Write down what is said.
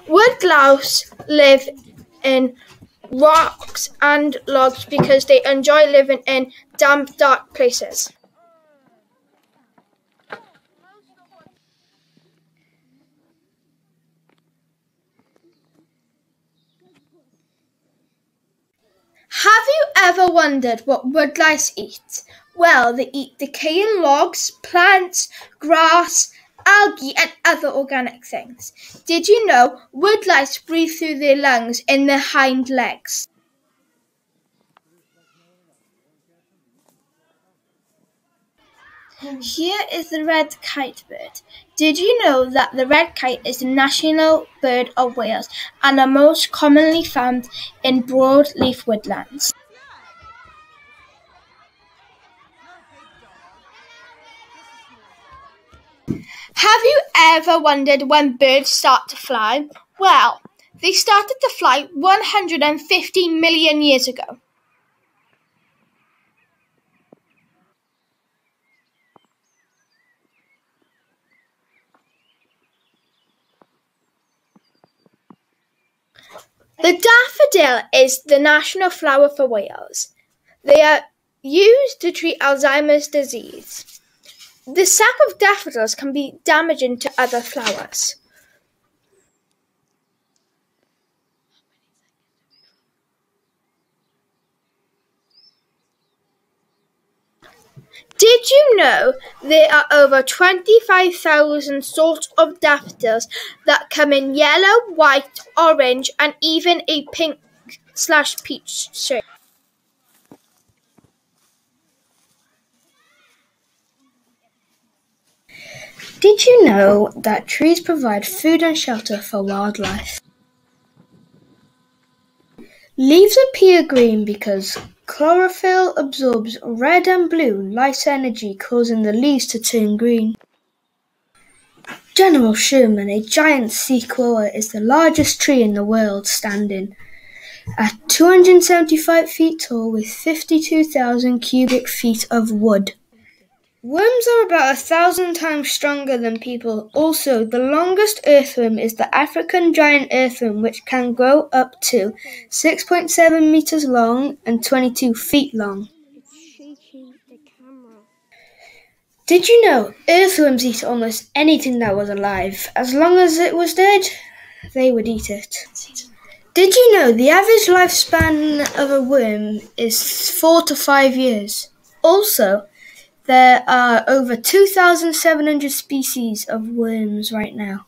Wood louse live in rocks and logs because they enjoy living in damp, dark places. Have you ever wondered what woodlice eat? Well, they eat decaying logs, plants, grass, algae, and other organic things. Did you know woodlice breathe through their lungs in their hind legs? Here is the red kite bird. Did you know that the red kite is the national bird of Wales and are most commonly found in broadleaf woodlands? Have you ever wondered when birds start to fly? Well, they started to fly 150 million years ago. The daffodil is the national flower for Wales. They are used to treat Alzheimer's disease. The sap of daffodils can be damaging to other flowers. Did you know there are over 25,000 sorts of daffodils that come in yellow, white, orange, and even a pink/peach shade? Did you know that trees provide food and shelter for wildlife? Leaves appear green because chlorophyll absorbs red and blue light energy, causing the leaves to turn green. General Sherman, a giant sequoia, is the largest tree in the world, standing at 275 feet tall with 52,000 cubic feet of wood. Worms are about 1,000 times stronger than people. Also, the longest earthworm is the African giant earthworm, which can grow up to 6.7 meters long and 22 feet long. Did you know earthworms eat almost anything that was alive? As long as it was dead, they would eat it. Did you know the average lifespan of a worm is 4 to 5 years? Also, there are over 2,700 species of worms right now.